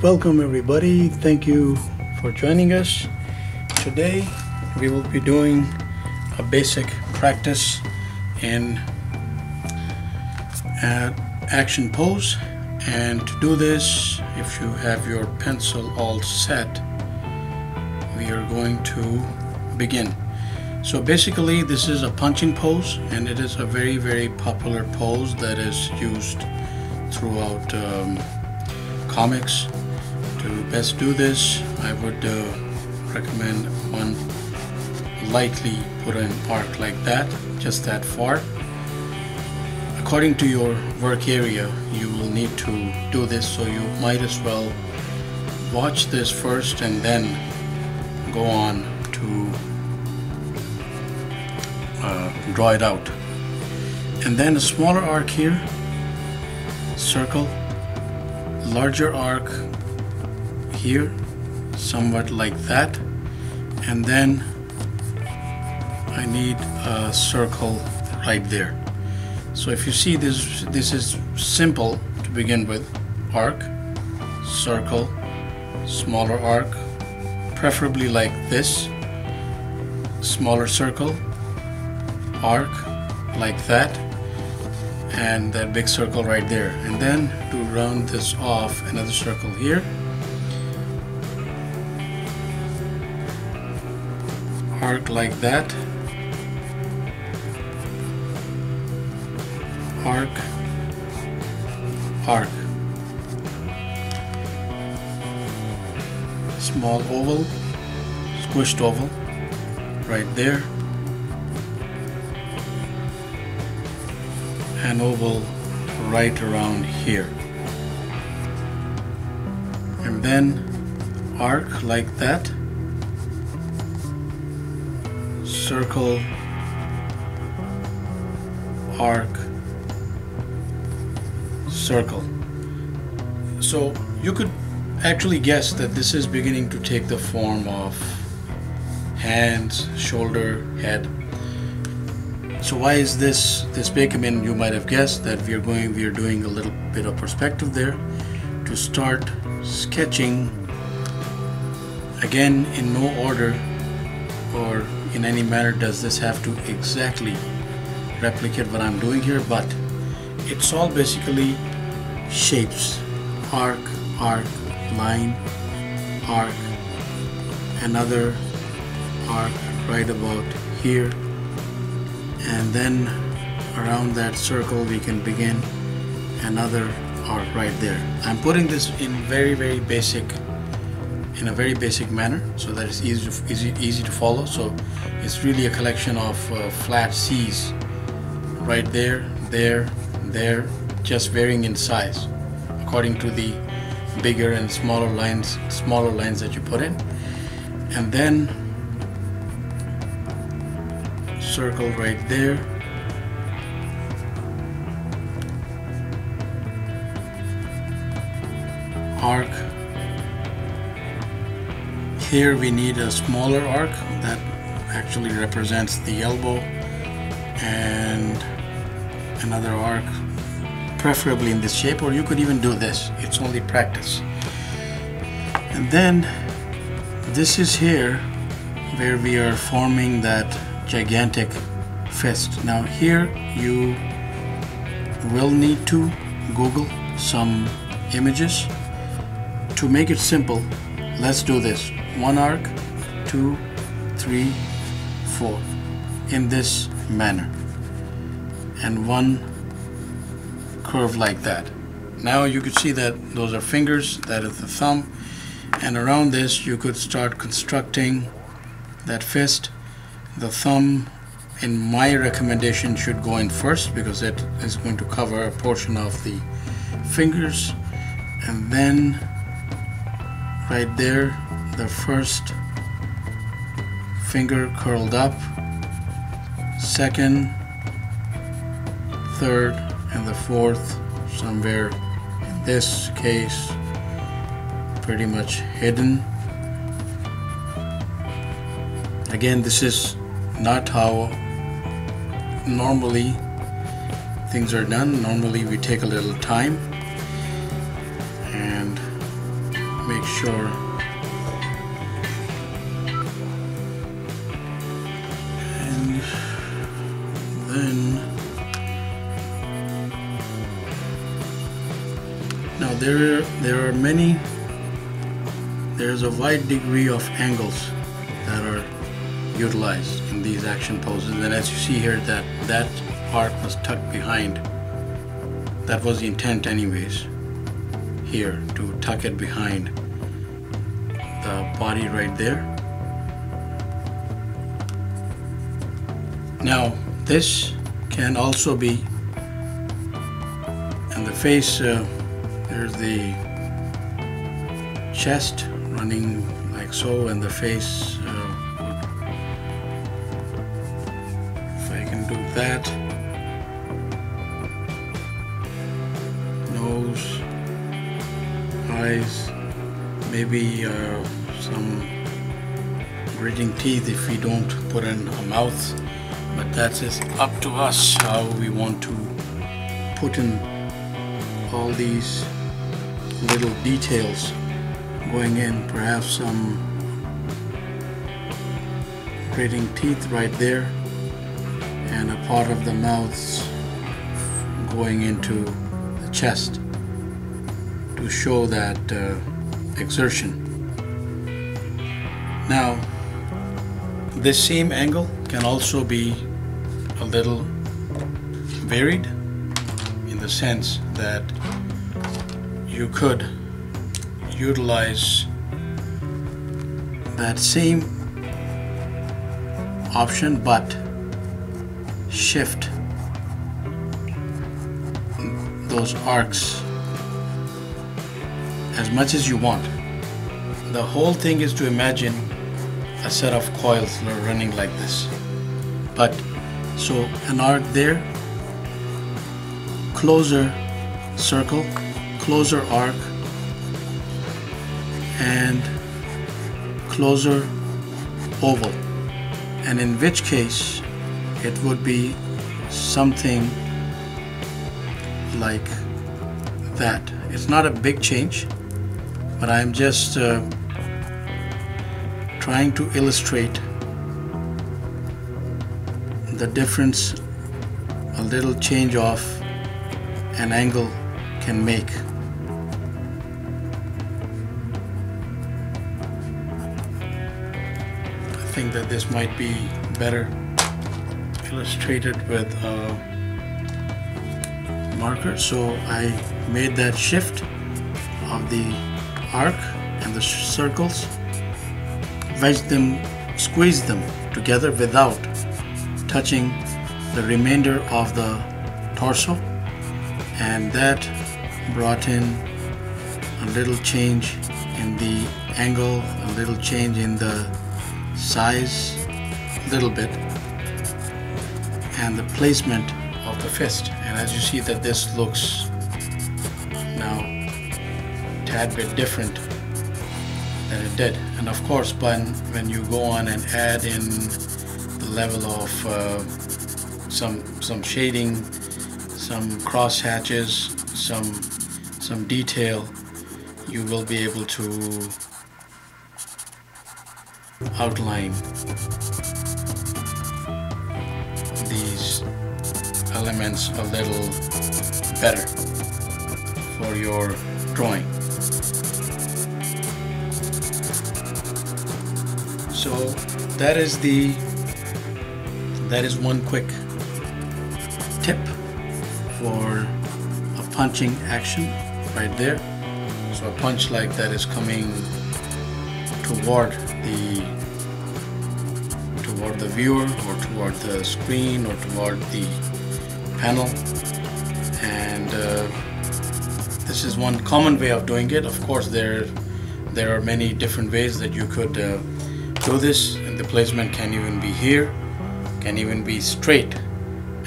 Welcome everybody, thank you for joining us. Today we will be doing a basic practice in action pose, and to do this, if you have your pencil all set, we are going to begin. So basically this is a punching pose, and it is a very popular pose that is used throughout comics. To best do this, I would recommend one lightly put an arc like that, just that far. According to your work area, you will need to do this, so you might as well watch this first and then go on to draw it out. And then a smaller arc here, circle, larger arc here, somewhat like that, and then I need a circle right there. So if you see this is simple to begin with: arc, circle, smaller arc, preferably like this, smaller circle, arc like that, and that big circle right there. And then to round this off, another circle here, arc like that, arc, arc, small oval, squished oval right there, an oval right around here, and then arc like that, circle, arc, circle. So you could actually guess that this is beginning to take the form of hands, shoulder, head. So why is this big? I mean, you might have guessed that we are doing a little bit of perspective there to start sketching, again in no order or in any manner does this have to exactly replicate what I'm doing here, but it's all basically shapes: arc, arc, line, arc, another arc right about here, and then around that circle we can begin another arc right there. I'm putting this in a very basic manner so that it's easy to follow. So it's really a collection of flat C's right there, there, just varying in size according to the bigger and smaller lines that you put in. And then circle right there, arc. Here we need a smaller arc that actually represents the elbow, and another arc preferably in this shape, or you could even do this. It's only practice. And then this is here where we are forming that gigantic fist. Now here you will need to Google some images. To make it simple, let's do this: one arc, 2, 3, 4 in this manner, and one curve like that. Now you could see that those are fingers, that is the thumb, and around this you could start constructing that fist. The thumb, in my recommendation, should go in first because it is going to cover a portion of the fingers, and then right there the first finger curled up, second, third, and the fourth somewhere in this case pretty much hidden. Again, this is not how normally things are done. Normally we take a little time and make sure. And then now there are many. There's a wide degree of angles that are utilized in these action poses, and as you see here, that arc was tucked behind. That was the intent anyways, here, to tuck it behind the body right there. Now this can also be in the face. There's the chest running like so, and the face, if I can do that, nose, eyes, maybe some gritting teeth if we don't put in a mouth, but that is up to us how we want to put in all these little details going in. Perhaps some gritting teeth right there, and a part of the mouth going into the chest to show that exertion. Now this same angle can also be a little varied in the sense that you could utilize that same option but shift those arcs as much as you want. The whole thing is to imagine a set of coils that are running like this. But so an arc there, closer circle, closer arc, and closer oval, and in which case it would be something like that. It's not a big change, but I'm just trying to illustrate the difference a little change of an angle can make. I think that this might be better illustrated with a marker. So I made that shift of the arc and the circles, wedged them, squeezed them together without touching the remainder of the torso, and that brought in a little change in the angle, a little change in the size, a little bit, and the placement of the fist. And as you see that this looks now a tad bit different than it did. And of course, when you go on and add in the level of some shading, some cross hatches, some detail, you will be able to outline these elements a little better for your drawing. So that is one quick tip for a punching action right there. So a punch like that is coming toward the viewer, or toward the screen, or toward the panel, and this is one common way of doing it. Of course, there are many different ways that you could do this, and the placement can even be here, can even be straight.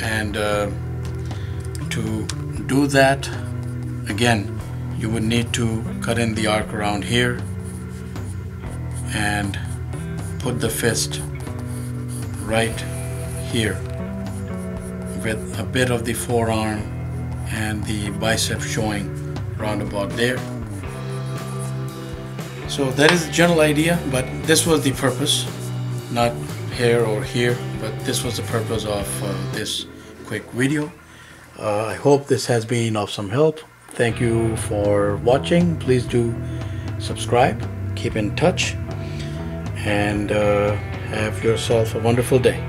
And to do that, again, you would need to cut in the arc around here and put the fist right here with a bit of the forearm and the bicep showing round about there. So that is the general idea, but this was the purpose, not here or here, but this was the purpose of this quick video. I hope this has been of some help. Thank you for watching. Please do subscribe, keep in touch, and have yourself a wonderful day.